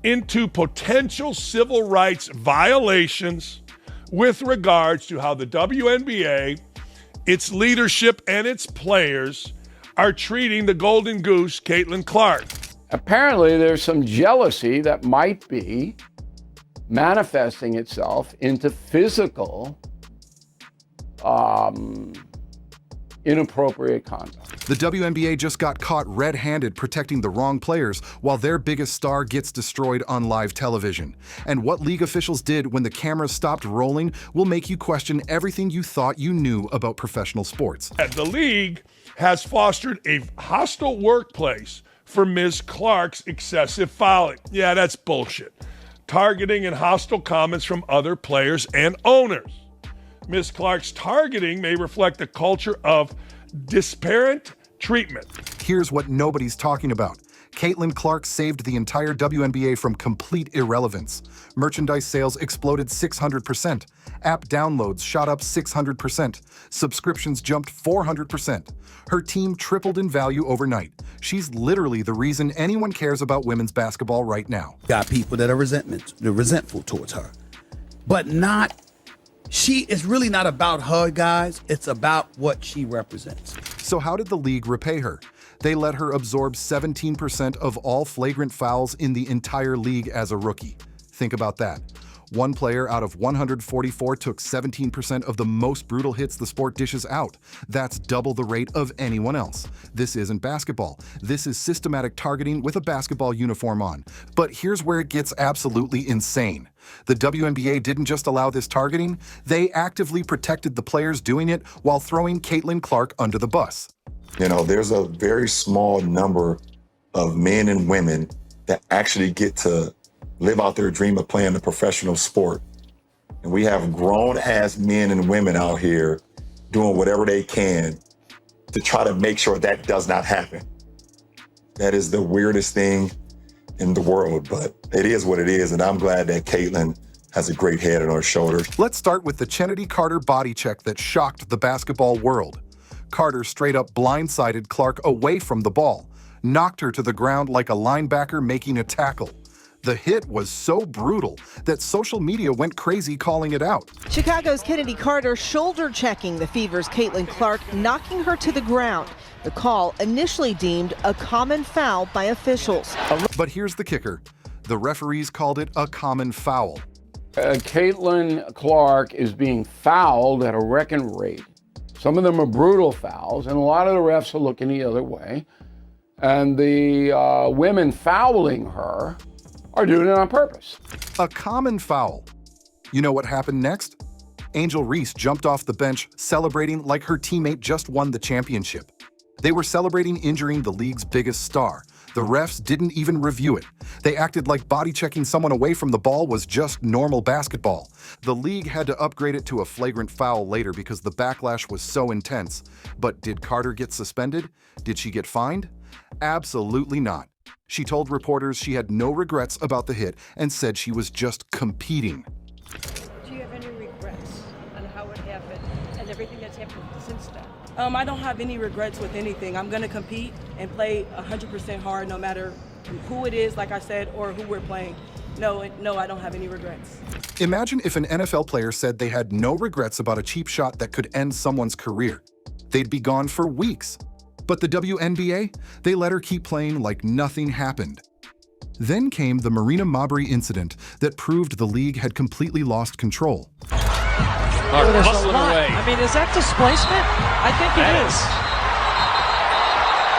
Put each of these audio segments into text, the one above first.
into potential civil rights violations with regards to how the WNBA, its leadership, and its players are treating the Golden Goose, Caitlin Clark. Apparently, there's some jealousy that might be manifesting itself into physical inappropriate conduct. The WNBA just got caught red-handed protecting the wrong players while their biggest star gets destroyed on live television. And what league officials did when the cameras stopped rolling will make you question everything you thought you knew about professional sports. The league has fostered a hostile workplace for Ms. Clark's excessive fouling. Yeah, that's bullshit. Targeting and hostile comments from other players and owners. Ms. Clark's targeting may reflect a culture of disparate treatment. Here's what nobody's talking about. Caitlin Clark saved the entire WNBA from complete irrelevance. Merchandise sales exploded 600%. App downloads shot up 600%. Subscriptions jumped 400%. Her team tripled in value overnight. She's literally the reason anyone cares about women's basketball right now. Got people that are resentful towards her, but it's really not about her, guys. It's about what she represents. So how did the league repay her? They let her absorb 17% of all flagrant fouls in the entire league as a rookie. Think about that. One player out of 144 took 17% of the most brutal hits the sport dishes out. That's double the rate of anyone else. This isn't basketball. This is systematic targeting with a basketball uniform on. But here's where it gets absolutely insane. The WNBA didn't just allow this targeting, they actively protected the players doing it while throwing Caitlin Clark under the bus. You know, there's a very small number of men and women that actually get to live out their dream of playing a professional sport. And we have grown-ass men and women out here doing whatever they can to try to make sure that does not happen. That is the weirdest thing in the world, but it is what it is, and I'm glad that Caitlin has a great head on her shoulders. Let's start with the Chennedy Carter body check that shocked the basketball world. Carter straight up blindsided Clark away from the ball, knocked her to the ground like a linebacker making a tackle. The hit was so brutal that social media went crazy calling it out. Chicago's Chennedy Carter shoulder checking the Fever's Caitlin Clark, knocking her to the ground. The call initially deemed a common foul by officials. But here's the kicker. The referees called it a common foul. Caitlin Clark is being fouled at a record rate. Some of them are brutal fouls, and a lot of the refs are looking the other way. And the women fouling her are doing it on purpose. A common foul. You know what happened next? Angel Reese jumped off the bench, celebrating like her teammate just won the championship. They were celebrating injuring the league's biggest star. The refs didn't even review it. They acted like body checking someone away from the ball was just normal basketball. The league had to upgrade it to a flagrant foul later because the backlash was so intense. But did Carter get suspended? Did she get fined? Absolutely not. She told reporters she had no regrets about the hit and said she was just competing. Do you have any regrets on how it happened and everything that's happened since then? I don't have any regrets with anything. I'm going to compete and play 100% hard no matter who it is, like I said, or who we're playing. No, I don't have any regrets. Imagine if an NFL player said they had no regrets about a cheap shot that could end someone's career. They'd be gone for weeks. But the WNBA, they let her keep playing like nothing happened. Then came the Marina Mabrey incident that proved the league had completely lost control. Away. I mean, is that displacement? I think it is.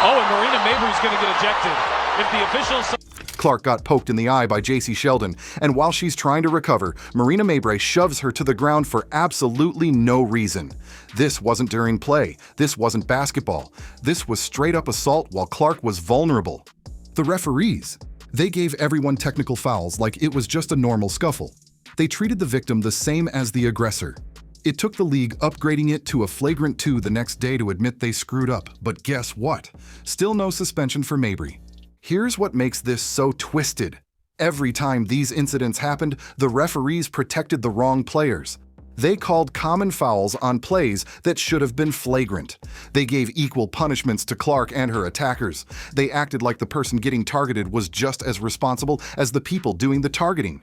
Oh, and Marina Mabrey's going to get ejected. If the officials... Clark got poked in the eye by J.C. Sheldon, and while she's trying to recover, Marina Mabrey shoves her to the ground for absolutely no reason. This wasn't during play. This wasn't basketball. This was straight-up assault while Clark was vulnerable. The referees, they gave everyone technical fouls like it was just a normal scuffle. They treated the victim the same as the aggressor. It took the league upgrading it to a flagrant 2 the next day to admit they screwed up, but guess what? Still no suspension for Mabrey. Here's what makes this so twisted. Every time these incidents happened, the referees protected the wrong players. They called common fouls on plays that should have been flagrant. They gave equal punishments to Clark and her attackers. They acted like the person getting targeted was just as responsible as the people doing the targeting.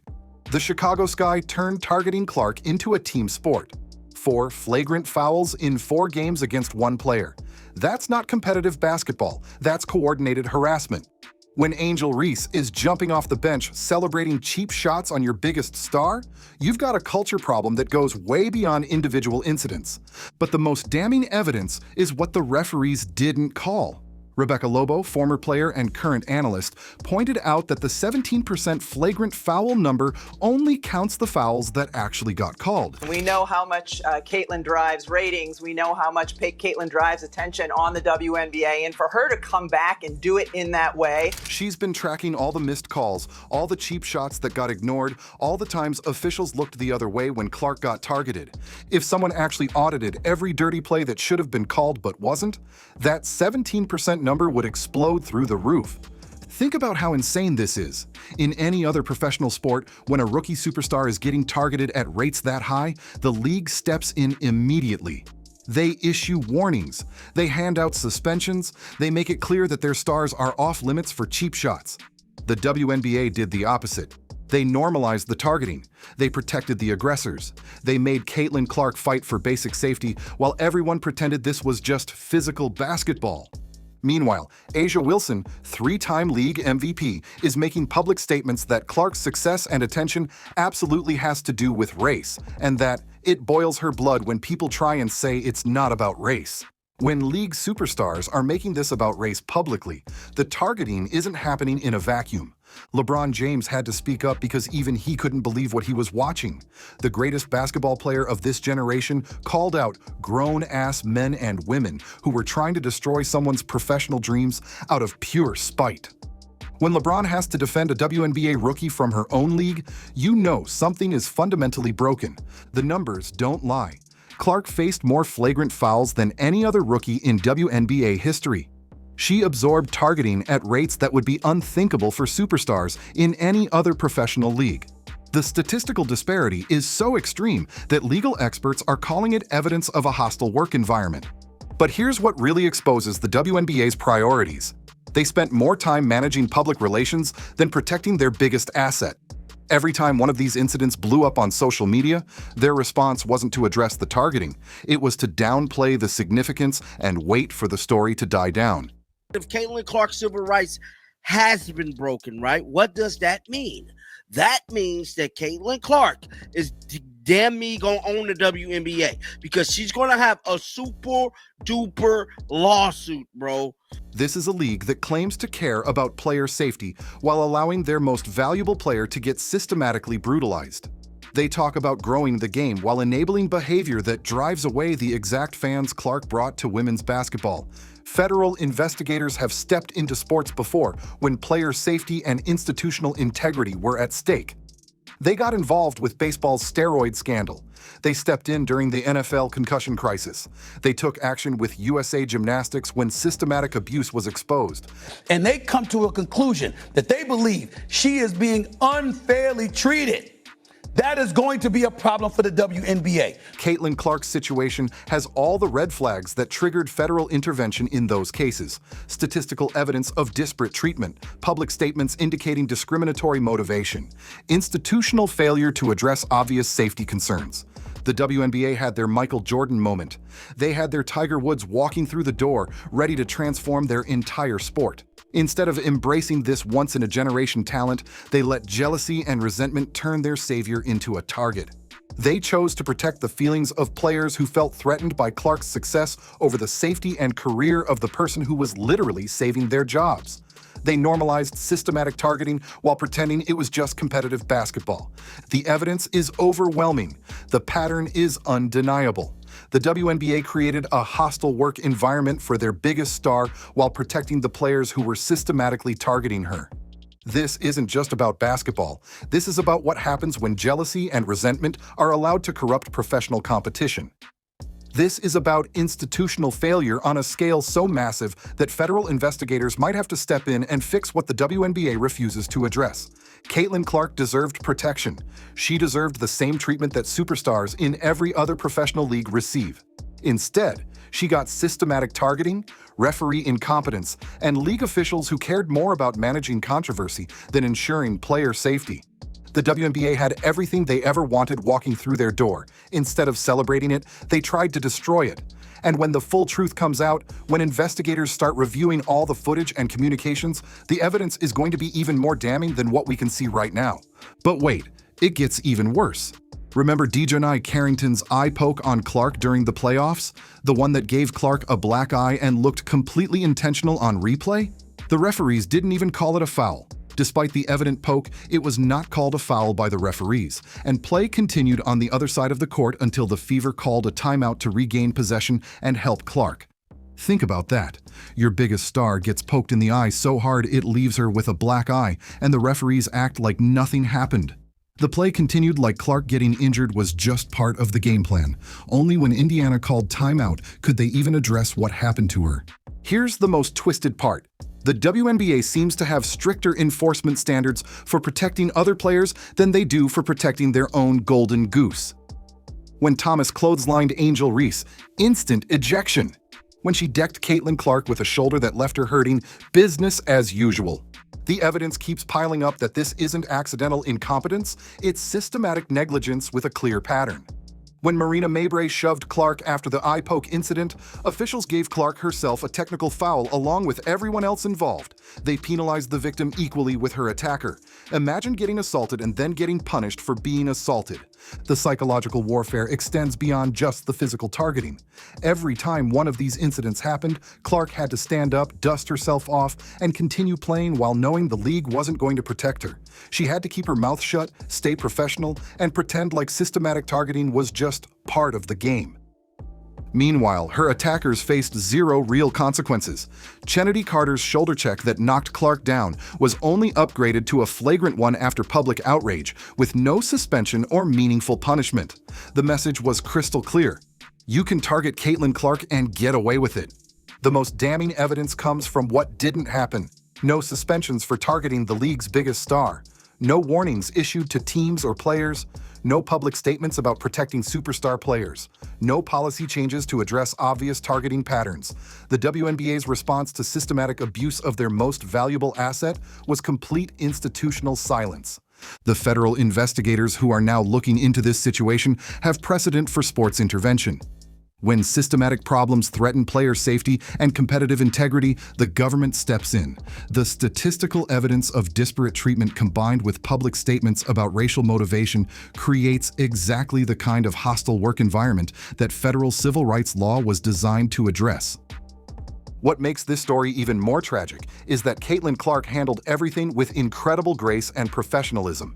The Chicago Sky turned targeting Clark into a team sport. 4 flagrant fouls in 4 games against 1 player. That's not competitive basketball. That's coordinated harassment. When Angel Reese is jumping off the bench celebrating cheap shots on your biggest star, you've got a culture problem that goes way beyond individual incidents. But the most damning evidence is what the referees didn't call. Rebecca Lobo, former player and current analyst, pointed out that the 17% flagrant foul number only counts the fouls that actually got called. We know how much Caitlin drives ratings. We know how much Caitlin drives attention on the WNBA. And for her to come back and do it in that way. She's been tracking all the missed calls, all the cheap shots that got ignored, all the times officials looked the other way when Clark got targeted. If someone actually audited every dirty play that should have been called but wasn't, that 17% number would explode through the roof. Think about how insane this is. In any other professional sport, when a rookie superstar is getting targeted at rates that high, the league steps in immediately. They issue warnings. They hand out suspensions. They make it clear that their stars are off limits for cheap shots. The WNBA did the opposite. They normalized the targeting. They protected the aggressors. They made Caitlin Clark fight for basic safety while everyone pretended this was just physical basketball. Meanwhile, A'ja Wilson, 3-time league MVP, is making public statements that Clark's success and attention absolutely has to do with race, and that it boils her blood when people try and say it's not about race. When league superstars are making this about race publicly, the targeting isn't happening in a vacuum. LeBron James had to speak up because even he couldn't believe what he was watching. The greatest basketball player of this generation called out grown-ass men and women who were trying to destroy someone's professional dreams out of pure spite. When LeBron has to defend a WNBA rookie from her own league, you know something is fundamentally broken. The numbers don't lie. Clark faced more flagrant fouls than any other rookie in WNBA history. She absorbed targeting at rates that would be unthinkable for superstars in any other professional league. The statistical disparity is so extreme that legal experts are calling it evidence of a hostile work environment. But here's what really exposes the WNBA's priorities. They spent more time managing public relations than protecting their biggest asset. Every time one of these incidents blew up on social media, their response wasn't to address the targeting. It was to downplay the significance and wait for the story to die down. If Caitlin Clark's civil rights has been broken, right, what does that mean? That means that Caitlin Clark is damn me gonna own the WNBA because she's gonna have a super duper lawsuit, bro. This is a league that claims to care about player safety while allowing their most valuable player to get systematically brutalized. They talk about growing the game while enabling behavior that drives away the exact fans Clark brought to women's basketball. Federal investigators have stepped into sports before when player safety and institutional integrity were at stake. They got involved with baseball's steroid scandal. They stepped in during the NFL concussion crisis. They took action with USA Gymnastics when systematic abuse was exposed. And they come to a conclusion that they believe she is being unfairly treated. That is going to be a problem for the WNBA. Caitlin Clark's situation has all the red flags that triggered federal intervention in those cases. Statistical evidence of disparate treatment, public statements indicating discriminatory motivation, institutional failure to address obvious safety concerns. The WNBA had their Michael Jordan moment. They had their Tiger Woods walking through the door, ready to transform their entire sport. Instead of embracing this once-in-a-generation talent, they let jealousy and resentment turn their savior into a target. They chose to protect the feelings of players who felt threatened by Clark's success over the safety and career of the person who was literally saving their jobs. They normalized systematic targeting while pretending it was just competitive basketball. The evidence is overwhelming. The pattern is undeniable. The WNBA created a hostile work environment for their biggest star while protecting the players who were systematically targeting her. This isn't just about basketball. This is about what happens when jealousy and resentment are allowed to corrupt professional competition. This is about institutional failure on a scale so massive that federal investigators might have to step in and fix what the WNBA refuses to address. Caitlin Clark deserved protection. She deserved the same treatment that superstars in every other professional league receive. Instead, she got systematic targeting, referee incompetence, and league officials who cared more about managing controversy than ensuring player safety. The WNBA had everything they ever wanted walking through their door. Instead of celebrating it, they tried to destroy it. And when the full truth comes out, when investigators start reviewing all the footage and communications, the evidence is going to be even more damning than what we can see right now. But wait, it gets even worse. Remember Dejanai Carrington's eye poke on Clark during the playoffs? The one that gave Clark a black eye and looked completely intentional on replay? The referees didn't even call it a foul. Despite the evident poke, it was not called a foul by the referees, and play continued on the other side of the court until the Fever called a timeout to regain possession and help Clark. Think about that. Your biggest star gets poked in the eye so hard it leaves her with a black eye, and the referees act like nothing happened. The play continued like Clark getting injured was just part of the game plan. Only when Indiana called timeout could they even address what happened to her. Here's the most twisted part. The WNBA seems to have stricter enforcement standards for protecting other players than they do for protecting their own golden goose. When Thomas clotheslined Angel Reese, instant ejection. When she decked Caitlin Clark with a shoulder that left her hurting, business as usual. The evidence keeps piling up that this isn't accidental incompetence, it's systematic negligence with a clear pattern. When Marina Mabrey shoved Clark after the eye poke incident, officials gave Clark herself a technical foul along with everyone else involved. They penalized the victim equally with her attacker. Imagine getting assaulted and then getting punished for being assaulted. The psychological warfare extends beyond just the physical targeting. Every time one of these incidents happened, Clark had to stand up, dust herself off, and continue playing while knowing the league wasn't going to protect her. She had to keep her mouth shut, stay professional, and pretend like systematic targeting was just part of the game. Meanwhile, her attackers faced zero real consequences. Chennedy Carter's shoulder check that knocked Clark down was only upgraded to a flagrant one after public outrage, with no suspension or meaningful punishment. The message was crystal clear. You can target Caitlin Clark and get away with it. The most damning evidence comes from what didn't happen. No suspensions for targeting the league's biggest star. No warnings issued to teams or players. No public statements about protecting superstar players. No policy changes to address obvious targeting patterns. The WNBA's response to systematic abuse of their most valuable asset was complete institutional silence. The federal investigators who are now looking into this situation have precedent for sports intervention. When systematic problems threaten player safety and competitive integrity, the government steps in. The statistical evidence of disparate treatment combined with public statements about racial motivation creates exactly the kind of hostile work environment that federal civil rights law was designed to address. What makes this story even more tragic is that Caitlin Clark handled everything with incredible grace and professionalism.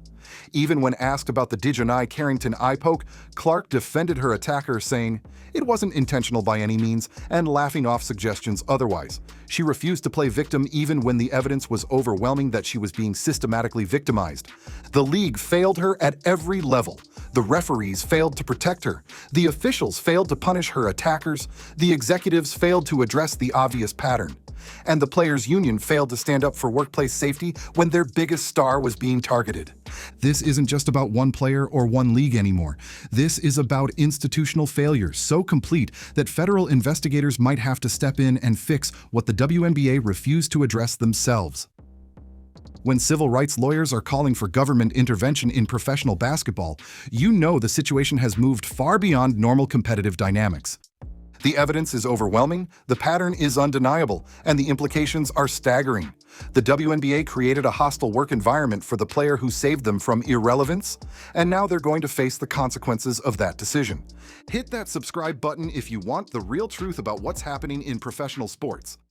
Even when asked about the Dejanai Carrington eye poke, Clark defended her attacker, saying it wasn't intentional by any means, and laughing off suggestions otherwise. She refused to play victim even when the evidence was overwhelming that she was being systematically victimized. The league failed her at every level. The referees failed to protect her. The officials failed to punish her attackers. The executives failed to address the obvious pattern. And the players' union failed to stand up for workplace safety when their biggest star was being targeted. This isn't just about one player or one league anymore. This is about institutional failure so complete that federal investigators might have to step in and fix what the WNBA refused to address themselves. When civil rights lawyers are calling for government intervention in professional basketball, you know the situation has moved far beyond normal competitive dynamics. The evidence is overwhelming, the pattern is undeniable, and the implications are staggering. The WNBA created a hostile work environment for the player who saved them from irrelevance, and now they're going to face the consequences of that decision. Hit that subscribe button if you want the real truth about what's happening in professional sports.